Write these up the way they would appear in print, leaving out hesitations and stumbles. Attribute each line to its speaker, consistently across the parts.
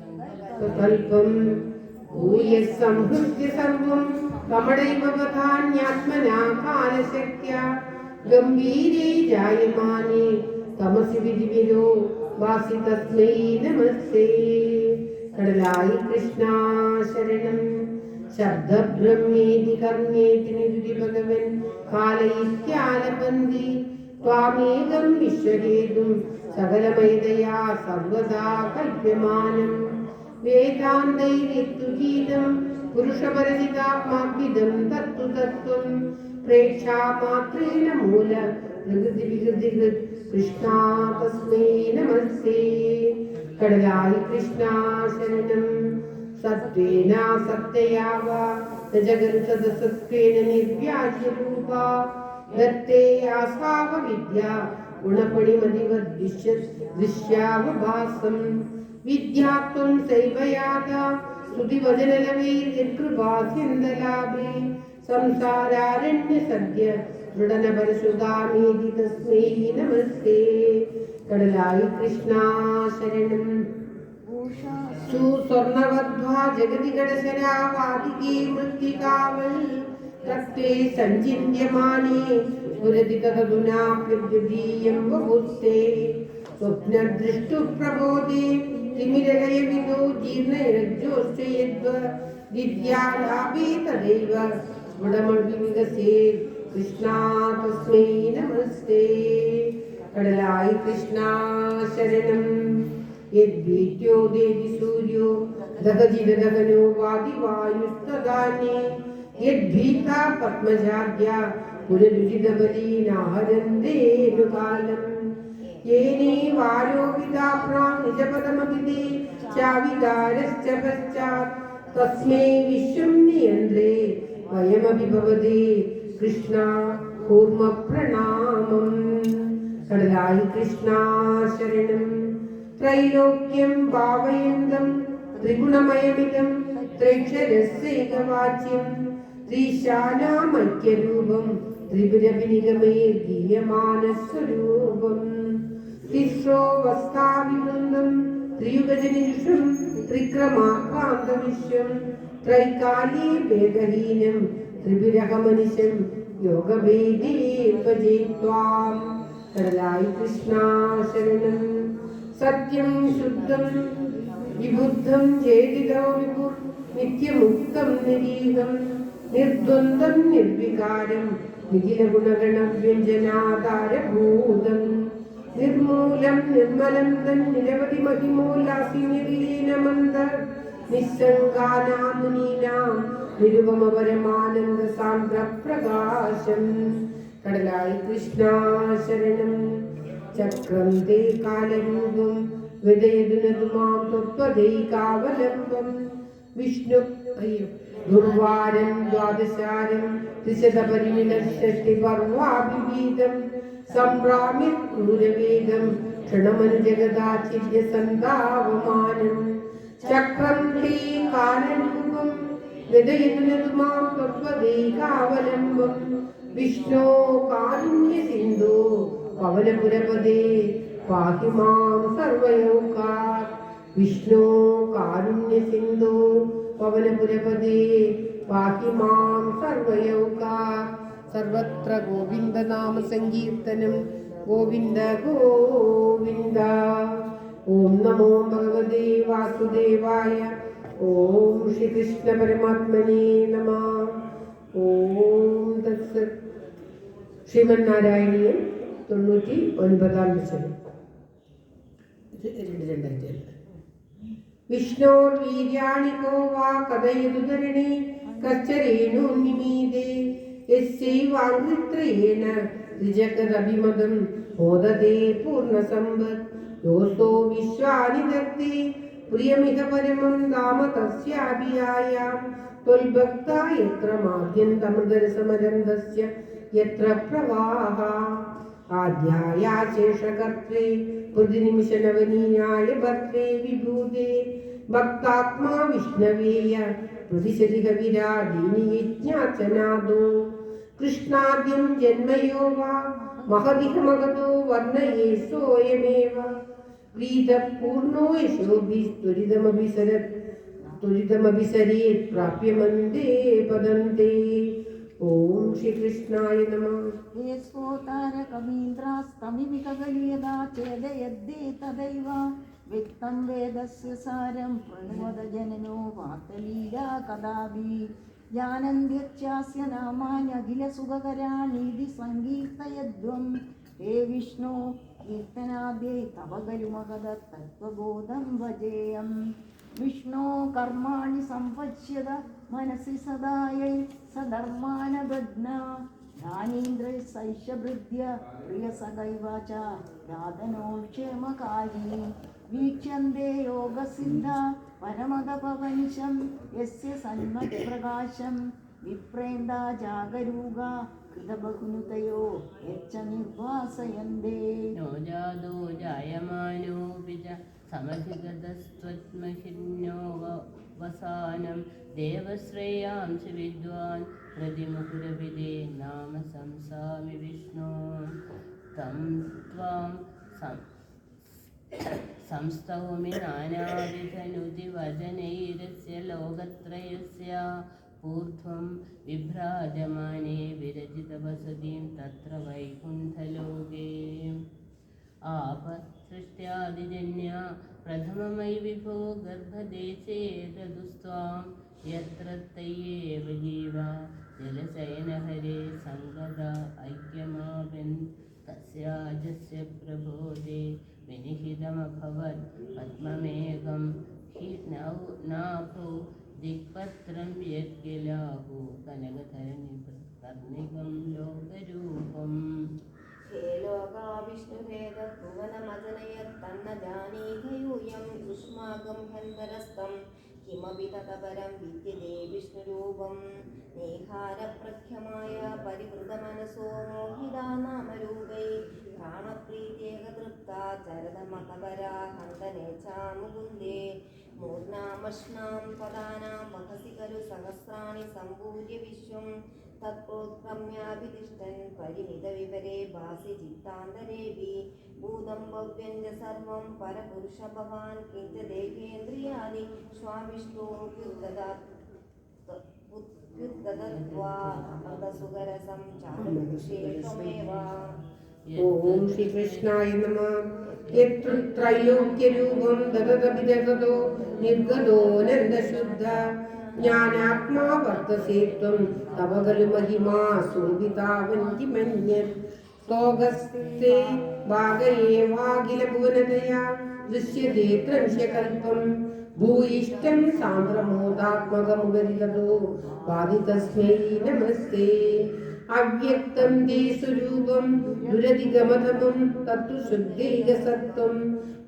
Speaker 1: സ്വൽപം ഭൂയ സംഹൃത്യ സർവം കമടൈവ വധാന്യാത്മനാ കാലശക്യ ഗംഭീരേ ജായമാനേ തമസി വിധിവിരോ വാസി തസ്മൈ നമസ്തേ. കടലായി കൃഷ്ണ ശരണം. ശബ്ദബ്രഹ്മേതി കർമ്മേതി നിരുതി ഭഗവൻ കാലയിത്യാലപന്തി ത്വാമേകം വിശ്വഹേതും സകലമൈതയാ സർവദാ കൽപ്യമാനം. വേദാന്തൈരിത്തുഗീതം പുരുഷപരജിതാത്മാഭിദം തത്തു തത്വം പ്രേക്ഷാമാത്രേണ മൂല പ്രകൃതി വികൃതികൃത് കൃഷ്ണ തസ്മൈ നമസ്തേ. കടലായി കൃഷ്ണ ശരണം. സത്വേന സത്യയാ വാ ജഗത്സദസത്വേന നിർവ്യാജ്യരൂപ ദത്തേ ആസാവ വിദ്യ ഗുണപണിമതിവദ്ദൃശ്യാവഭാസം. വിദ്യാത്വം സൈവയാത സ്തുതിവചനലവൈർകൃപാസ്യന്തലാഭേ സംസാരാരണ്യ സദ്യ ദൃഢനപരശുഗാമേതി തസ്മൈ നമസ്തേ. കടലായി കൃഷ്ണ ശരണം. സുസ്വർണവദ്വാ ജഗതി ഗടശരാവാദികേ മൃത്തികാവൽ തത്തേ സഞ്ചിന്യമാനേ സ്ഫുരതി തദുനാപ്യദ്വിതീയം ബഹുസ്തേ. സ്വപ്നദൃഷ്ടു പ്രബോധേ തിമിരലയവിദോ ജീർണരജ്ജോശ്ചയദ്വ വിദ്യാലാഭേ തദൈവ സ്ഫുടമവികസേ. കൃഷ്ണ തസ്മൈ നമസ്തേ. കടലായി കൃഷ്ണ ശരണം. യദ്ഭീത്യോ ദേവി സൂര്യോ ദഹജിതദഹനോ വാദിവായുസ്തദാനേ യദ്ഭീതാ പത്മജാദ്യ പുനരുചിതബലീനാഹരന്തേനുകാലം. യേനേ വാരോപിതാപ്രാ നിജപദമതിദേ ചാവിതാരശ്ച പശ്ചാത് തസ്മൈ വിശ്വം നിയന്ത്രേ വയമപി ഭവതേ. കൃഷ്ണ കൂർമ്മ പ്രണാമം. കടലായി കൃഷ്ണ ശരണം. ത്രൈലോക്യം ഭാവയന്തം ത്രിഗുണമയമിതം ത്രൈക്ഷരസ്യൈകവാച്യം ത്രിശാനാമൈക്യരൂപം ത്രിപുരവിനിഗമേ ഗീയമാനസ്വരൂപം. തിസ്രോവസ്ഥാവിവൃന്ദം ത്രിയുഗജനിഷും ത്രിക്രമാകാന്തവിശ്വം ത്രൈകാലേ ഭേദഹീനം ത്രിപുരഹമനിശം യോഗഭേദേ ഭജേ ത്വാം. കടലായി കൃഷ്ണ ശരണം. സത്യം ശുദ്ധം വിബുദ്ധം ചേതിതോ വിഭുർ നിത്യമുക്തം നിരീഹം നിർദ്വന്ദ്വം നിർവികാരം നിഖിലഗുണഗണവ്യഞ്ജനാധാരഭൂതം നിർമൂലം നിർമ്മലം തൻ നിരവധി മഹിമൂലാസി നിർലീനമന്ദ നിസ്സംഗാനാമുനീനാം നിരുപമപരമാനന്ദ സാന്ദ്ര പ്രകാശം. കടലായി കൃഷ്ണ ശരണം. ചക്രം തേ കാലരൂപം വിദയതുനതുമാം ത്വത്പദൈകാവലംബം വിഷ്ണു ദുർവാരം ദ്വാദശാരം ത്രിശതപരിമിതഷ്ടിപർവാഭിഗീതം സംഭ്രാമ്യ ക്രൂരവേഗം ക്ഷണമനുജഗദാചിര്യ സന്താവമാനം. ചക്രം തേ കാലരൂപം വിദയതുനതുമാം ത്വത്പദൈകാവലംബം വിഷ്ണോ കാരുണ്യ സിന്ധോ പവനപുരപദേ പാഹി മാം സർവലോകാത്. വിഷ്ണോ കാരുണ്യ സിന്ധോ പവനപുരപദേ പാഹി മാം സർവലോകാത്. സർവത്ര ഗോവിന്ദ നാമ സങ്കീർത്തനം. ഗോവിന്ദ ഗോവിന്ദ. ഓം നമോ ഭഗവതേ വാസുദേവായ. ഓം ശ്രീകൃഷ്ണ പരമാത്മനേ നമഃ. ഓം തത്സത്. ശ്രീമന്നാരായണീയം 99-ാം വചനം. വിഷ്ണോർവീര്യാണി കോ വാ കഥയതുധരണേ കശ്ചരേണോ നിമീതേ യസ്യൈവാംഘ്രിത്രയേണ ത്രിജഗദഭിമദം മോദതേ പൂർണ്ണസമ്പദ്. യോസോ വിശ്വാനി ദത്തേ പ്രിയമിഹ പരമം നാമ തസ്യാഭിയായാം ത്വൽഭക്താ യത്ര മാദ്യന്തമൃതരസമരന്ധസ്യ യത്ര പ്രവാഹ. ആദ്യായാ ശേഷകർത്രേ പ്രതിനിമിഷനവനീയായ ഭർത്രേ വിഭൂതേ ഭക്താത്മാ വിഷ്ണവേയ പ്രതിശതി കവിരാടീനി യജ്ഞാചനാദോ. കൃഷ്ണാദ്യം ജന്മയോ വാ മഹദിഹ മഹതോ വർണ്ണയേ സോയമേവ. प्रीतपूर्णो यशोभिस्त्वरितमभिसरेत् प्राप्य मन्दे पदन्ते। ओम श्री कृष्णाय नमः।
Speaker 2: हे स्फोतार कवीन्द्रास्तमिमिकगलियदा चेदयद्दे तदैव वित्तं वेदस्य सारं प्रणुवद जननो वातलीला कदापि जानन्त्यच्चास्य नामानि अखिलसुखकराणीति सङ्कीर्तयध्वं। हे विष्णु कीर्तनाद्यै तव गरुमगदत्तत्त्वबोधं भजेयम्। विष्णो कर्माणि सम्पश्यद मनसि सदायै सधर्मानबध्ना ജ്ഞാനേന്ദ്രൈ സൈഷഭൃദ്യ പ്രിയസഖൈവ ച രാധനോ ക്ഷേമകാരി വീക്ഷ്യന്തേ യോഗസിദ്ധ പരമതപവനിശം യസ്യ സന്മത്പ്രകാശം വിപ്രേന്ദ ജാഗരൂക കൃതബഹുനുതയോ യച്ഛ നിർവാസയന്തേ
Speaker 3: നോ ജാതോ ജായമാനോപി ച സമധിഗതസ്ത്വത്മഹിന്യോ വസാനം ദേവശ്രേയാംസി വിദ്വാൻ പ്രതിമുകുരവിദേ നാമ സംസാമി വിഷ്ണു തം ത്വാം സംസ്തൗമി നാനാവിധനുതിവചനൈരസ്യ ലോകത്രയസ്യ ഊർധ്വം വിഭ്രാജമാനേ വിരചിതവസതിം തത്ര വൈകുണ്ഠലോകേ ആപസൃഷ്ട്യാദിജന്യ പ്രഥമമൈ വിഭോ ഗർഭദേശേ ദദുസ്ത്വാം യത്ര തയ്യേവ ജീവ ജലശയനഹരേ സംഗത ഐക്യമാവൻ തസ്യാജസ്യ പ്രബോധേ വിനിഹിതമഭവത് പദ്മമേഘം ഹി നാഭോ ദിക്പത്രം യദ്ഗിലാഹു കനകധരണികർണികം ലോകരൂപം.
Speaker 4: हे लोका विष्णुभेदभुवनमजनयत्तन्न जानीतयूयं युष्माकं हन्तरस्तं किमपि ततपरं विद्यते विष्णुरूपं। नेहारप्रख्यमाय परिवृतमनसो मोहिता नामरूपै प्राणप्रीत्येकतृप्ता चरदमकबरा हन्तनेच्छा मुकुन्दे। मूर्नामश्नां पदानां वहसि खलु सहस्राणि सम्पूज्य विश्वं तत्प्रोत्क्रम्याभितिष्ठन् परिमितविवरे भासि चित्तान्तरेऽपि भूतं भव्यं च सर्वं परपुरुष भवान् किञ्च देहेन्द्रियाणि स्वामिष्ठोऽप्युद्गतत्वा अमृतसुखरसं चारुदृशे त्वमेव।
Speaker 1: ओम श्री कृष्णाय नमः। यत्र त्रैलोक्यरूपं दददभिदतो निर्गतो नन्दशुद्ध ज्ञानात्मा वर्तसे त्वं तव खलु महिमा शोभितावन्ति मन्यत्। स्तोगस्ते भागयेवाखिलभुवनतया दृश्यते त्रंशकल्पं भूयिष्ठं सान्द्रमोदात्मकमुपरिततो वादितस्मै नमस्ते। अव्यक्तं ते स्वरूपं दुरधिगमतमं तत्तु शुद्धैकसत्त्वं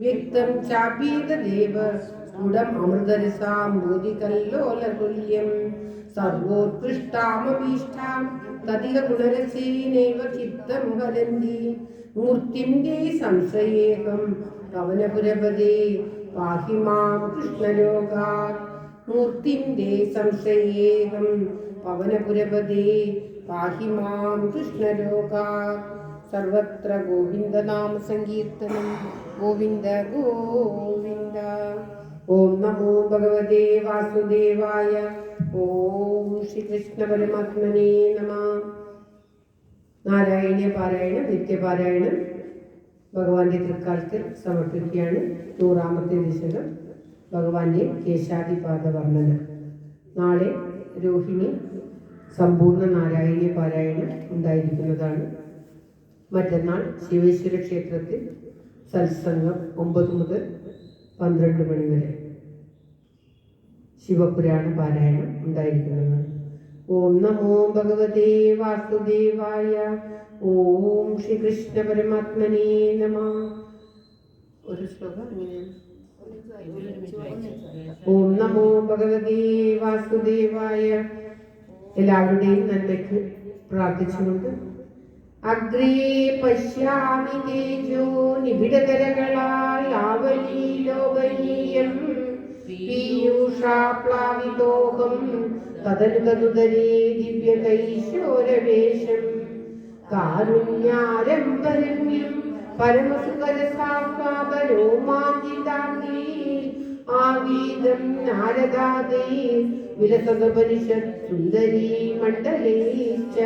Speaker 1: व्यक्तं चापीतदेव स्फुटम् अमृतरसाम्बोधिकल्लोलतुल्यं सर्वोत्कृष्टामभीष्टां तदिह गुणरसेनैव चित्तं वदन्ति। मूर्तिं ते संशयेऽहं पवनपुरपदे पाहि मां कृष्णलोकात्। मूर्तिं ते संशयेऽहं पवनपुरपदे पाहि मां कृष्णलोकात्। सर्वत्र गोविन्दनाम संकीर्तनं गोविन्द गोविन्द। ओम नमो भगवते वासुदेवाय। ओम श्री कृष्ण परमात्मने नमः। നാരായണീയ പാരായണം നിത്യപാരായണം ഭഗവാന്റെ തൃക്കാലത്തിൽ സമർപ്പിക്കുകയാണ്. 100ാമത്തെ ദശകം ഭഗവാന്റെ കേശാദിപാദ വർണ്ണന. നാളെ രോഹിണി സമ്പൂർണ്ണ നാരായണീയ പാരായണം ഉണ്ടായിരിക്കുന്നതാണ്. മറ്റന്നാൾ ശിവേശ്വര ക്ഷേത്രത്തിൽ സത്സംഗം 9 മുതൽ 12 മണി വരെ ശിവപുരാണ പാരായണം ഉണ്ടായിരിക്കുന്നതാണ്. ഓം നമോ ഭഗവതേ വാസുദേവായ. ഓം ശ്രീ കൃഷ്ണ പരമാത്മനേ നമഃ. ഒരു ശ്ലോകം അങ്ങനെയാണ്. ഓം നമോ ഭഗവതേ വാസുദേവായ. എല്ലാവരുടെയും നന്മയ്ക്ക് പ്രാർത്ഥിച്ചുകൊണ്ട് അഗ്രേ പശ്യാമി തേജോ നിബിഡകരകളാൽ ആവലീലോകനീയം പീയൂഷാപ്ലാവിതോകം തദനുതനുദരേ ദിവ്യകൈശോരവേശം കാരുണ്യാരംഭരമ്യം പരമസുഖരസാസ്വാദരോമാഞ്ചിതാംഗീ ആവീതം നാരദാദേ വിലസദപനിഷത് സുന്ദരീ മണ്ഡലേശ്ച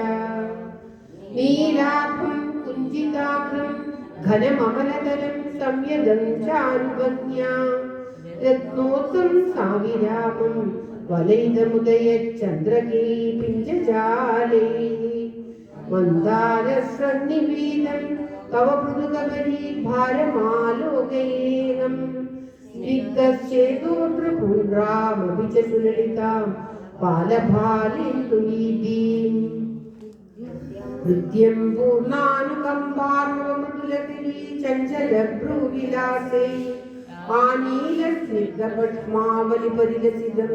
Speaker 1: നീലാഭം കുഞ്ചിതാഗ്രം ഘനമമലതരം സംയദം ചാരുഭംഗ്യാ രത്നോത്തം സാവിരാമം വലയിതമുദയ ചന്ദ്രകേ പിഞ്ചജാലേ മന്ദാരസന്നിവേദം തവ മൃദുകബലി ഭാരമാലോകേനം സ്നിഗ്ധശ്ചേതോത്രപുണ്ഡ്രാമപി ച സുലളിതാം ബാലഭാലേന്ദുലീതീം ഹൃദ്യം പൂർണ്ണാനുകമ്പാർണവമൃദുലതിരീ ചഞ്ചലഭ്രൂവിലാസേ ആനീലസ്നിഗ്ധപത്മാവലിപരിലസിതം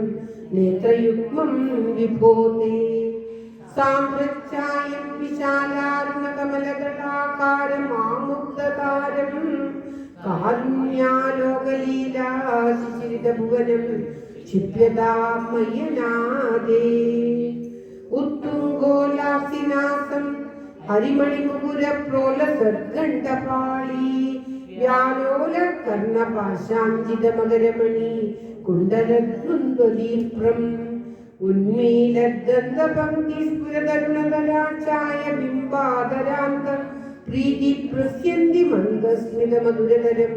Speaker 1: നേത്രയുഗ്മം വിഭോതേ സാമ്രച്ഛായം വിശാലാരുണകമലദളാകാരമാമുക്തതാരം കാരുണ്യാലോകലീലാശിശിരിതഭുവനം ക്ഷിപ്യതാം മയ്യനാദേ ഉത്തുംഗോലാസിനാസം ഹരിമണിമുകുരപ്രോലസദ്ഗണ്ഡപാളി വ്യാലോലകർണപാശാഞ്ചിതമകരമണി കുണ്ടലദ്വന്ദ്വദീപ്രം ഉന്മീലദ്ദന്തപംക്തിസ്ഫുരതരുണതരാചായ ബിംബാദരാന്തം പ്രീതി പ്രസ്യന്തി മന്ദസ്മിതമധുരതരം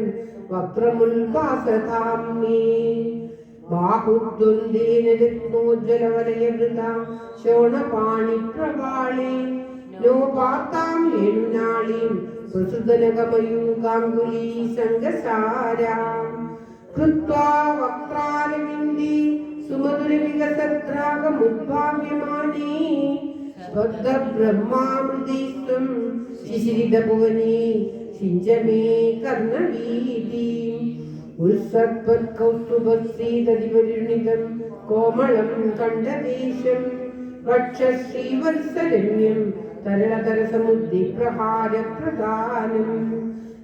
Speaker 1: വക്രമുൽഭാസതാം മേ ബാഹുദ്വന്ദ്വേന രത്നോജ്വലവലയവൃതാ ശോണപാണിപ്രവാളേ നോപാത്താം രേണുനാളീം പ്രസുതനകമയൂകാംഗുലീ സംഗസാരാം കൃത്വാ വക്രാലമിന്ദി സുമധുരവികസദ്രാഗമുദ്ഭാവ്യമാനേ ബദ്ധബ്രഹ്മാമൃതീസ്ത്വം ശിശിരിതഭുവനേ സിഞ്ചമേ കർണവീതീം ഉത്സത്പത്കൗസ്തുഭശ്രീതതിപരിണിതം കോമളം കണ്ഠദേശം വക്ഷശ്രീവത്സരമ്യം തരളതരസമുദ്ധിപ്രഹാരപ്രധാനം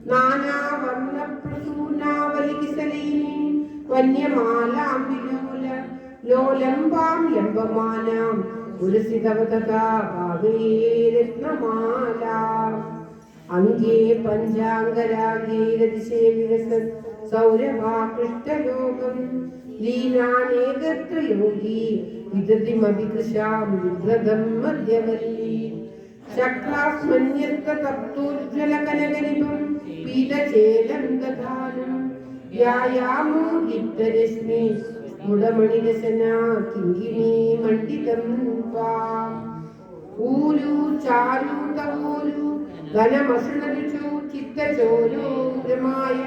Speaker 1: നാനാവർണ്ണപ്രസൂനാവലികിസലീം വന്യമാലാം ലോലംബാം ലംബമാനാം പുരസിതവതഥാ ഭാഗേ രത്നമാലാം അംഗേ പഞ്ചാംഗരാഗേ രതിശേ വികസത് സൗരഭാകൃഷ്ടലോകം ലീനാനേകത്രയോഗി വിദതിമഭികൃശാം വിഭ്രതം മധ്യവല്ലീ ശക്രാസ്മന്യസ്തപ്തോജ്വലകനകരിപം പീതചേലം ദധാനം വ്യായാമോ ദീപ്തരശ്മി മുടമണിരസനാ കിങ്കിണീ മണ്ഡിതം ത്വാം ഊരു ചാരു തമൂരു ഘനമസൃണരുചു ചിത്തചോരോ ഗ്രമായ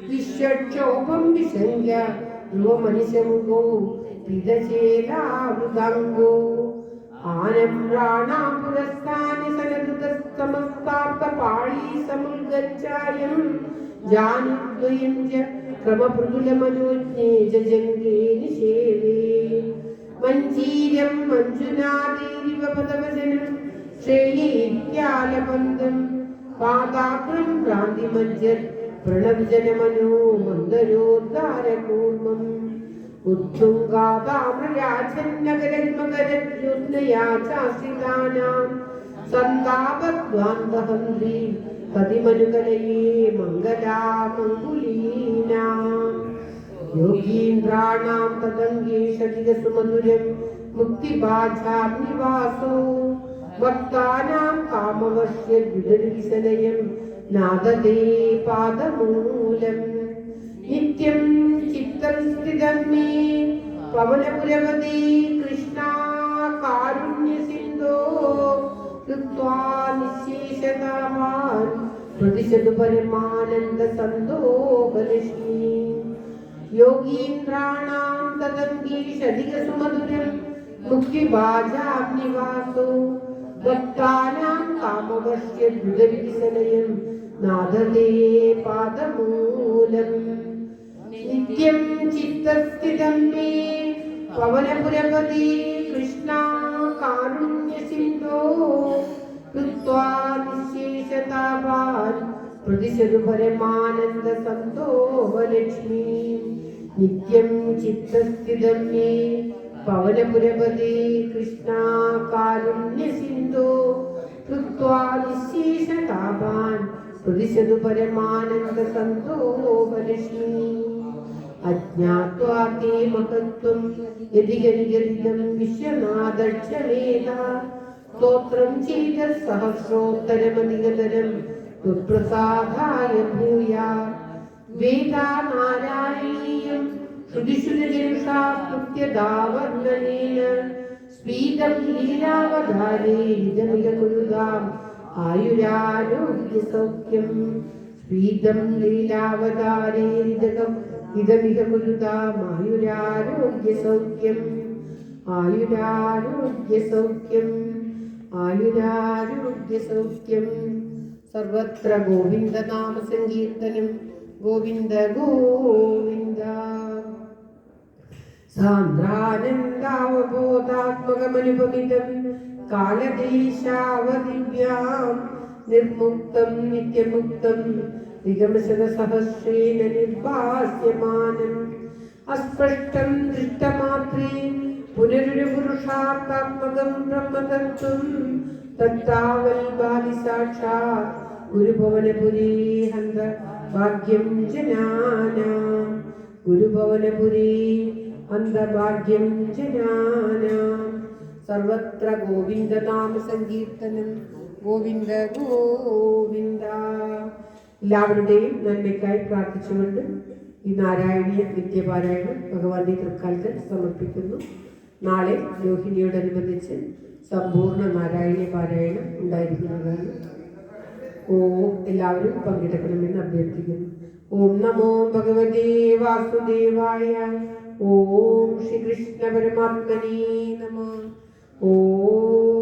Speaker 1: വിശ്വക്ഷോഭം വിസംഖ്യ യുവമനിശമുഖോ പിതചേലാവൃതാംഗോ ആനമ്രാണാം പുരസ്ഥാനി സനദുതസ്തമസ്താപ്തപാളീ സമുൽഗച്ഛായം ജാനുദ്വയം ച ക്രമപൃഥുലമനോജ്ഞേ ജജംഗേ നിഷേവേ മഞ്ജീരം മഞ്ജുനാഥേരിവ പദവചനം ശ്രേയേത്യാലബന്ധം പാദാഗ്രം ഭ്രാന്തിമജ്ജത് പ്രണവജനമനോ മന്ദരോദ്ധാരകൂർമ്മം ഉത്തുംഗാതാമൃയാചന്നഗരന്മകരജ്യോത്നയാ ചാശ്രിതാനാം സന്താപദ്വാന്തഹന്ത്രീ പതിമനുകലയേ മംഗലാമംഗുലീനാം യോഗീന്ദ്രാണാം തദംഗേഷധികസുമധുരം മുക്തിഭാജാഗ്നിവാസോ ഭക്താനാം കാമവശ്യദ്വിതരിസലയം നാദദേ പാദമൂലം നിത്യം ചിത്തം സ്ഥിതം മേ പവനപുരവതീ കൃഷ്ണാ കാരുണ്യസിന്ധോ കൃത്വാ നിശേഷതാവാൻ പ്രതിശതു പരമാനന്ദ സന്തോഹലക്ഷ്മീ യോഗീന്ദ്രാണാം തദംഗീഷധികസുമധുരം മുക്തിഭാജാഗ്നിവാസോ ഭക്താനാം കാമവശ്യദ്വിതരിസലയം നാദദേ പാദമൂലം നിത്യം ചിത്തസ്ഥിതം മേ പവനപുരപതി കൃഷ്ണാ കാരുണ്യസിന്ധോ കൃത്വാ നിശേഷതാവാൻ പ്രതിശതു പരമാനന്ദ സന്തോഹലക്ഷ്മീ നിത്യം ചിത്തസ്ഥിതം മേ പവനപുരപതി കൃഷ്ണാ കാരുണ്യസിന്ധോ കൃത്വാ നിശേഷതാവാൻ പ്രതിശതു പരമാനന്ദ സന്തോപലക്ഷ്മി അജ്ഞാത്വാ തേ മഹത്വം യതിഗരിഗരിതം വിശ്വനാഥക്ഷമേധ സ്തോത്രം ചെയ്ത സഹസ്രോത്തരമധികതരം ത്വത്പ്രസാദായ ഭൂയാ വേദാനാരായണീയം ശ്രുതിശുരജനുഷാ കൃത്യദാവർണ്ണനേന സ്ഫീതം ലീലാവതാരേ ഇദമിക കുരുതാം ആയുരാരോഗ്യസൗഖ്യം സ്ഫീതം ലീലാവതാരേ ഇദമിക കുരുതാം ആയുരാരോഗ്യസൗഖ്യം ആയുരാരോഗ്യസൗഖ്യം ആയുരാരോഗ്യസൗഖ്യം സർവത്ര ഗോവിന്ദനാമ സങ്കീർത്തനം ഗോവിന്ദ ഗോവിന്ദ സാന്ദ്രാനന്ദാവബോധാത്മകമനുപമിതം കാലദേശാവദിവ്യാം നിർമുക്തം നിത്യമുക്തം നിഗമശതസഹസ്രേണ നിർഭാസ്യമാനം അസ്പഷ്ടം ദൃഷ്ടമാത്രേ പുനരൊരു പുരുഷാർത്ഥാത്മകം ബ്രഹ്മതത്വം തത്താവൽ ബാലി സാക്ഷാത് ഗുരുഭവനപുരീ ഹന്ത ഭാഗ്യം ജനാനാം ഗുരുഭവനപുരീ അന്തഭാഗ്യം ജനാനാം സർവത്ര ഗോവിന്ദനാമ സങ്കീർത്തനം ഗോവിന്ദ ഗോവിന്ദ. എല്ലാവരുടെയും നന്മയ്ക്കായി പ്രാർത്ഥിച്ചുകൊണ്ട് ഈ നാരായണീയ നിത്യപാരായണം ഭഗവാന്റെ തൃക്കാലത്ത് സമർപ്പിക്കുന്നു. നാളെ രോഹിണിയോടനുബന്ധിച്ച് സമ്പൂർണ്ണ നാരായണീയ പാരായണം ഉണ്ടായിരിക്കുന്നതാണ്. ഓം എല്ലാവരും പങ്കെടുക്കണമെന്ന് അഭ്യർത്ഥിക്കുന്നു. ഓം നമോ ഭഗവതേ വാസുദേവായ. ഓം ശ്രീകൃഷ്ണ പരമാത്മനേ നമഃ. ഓം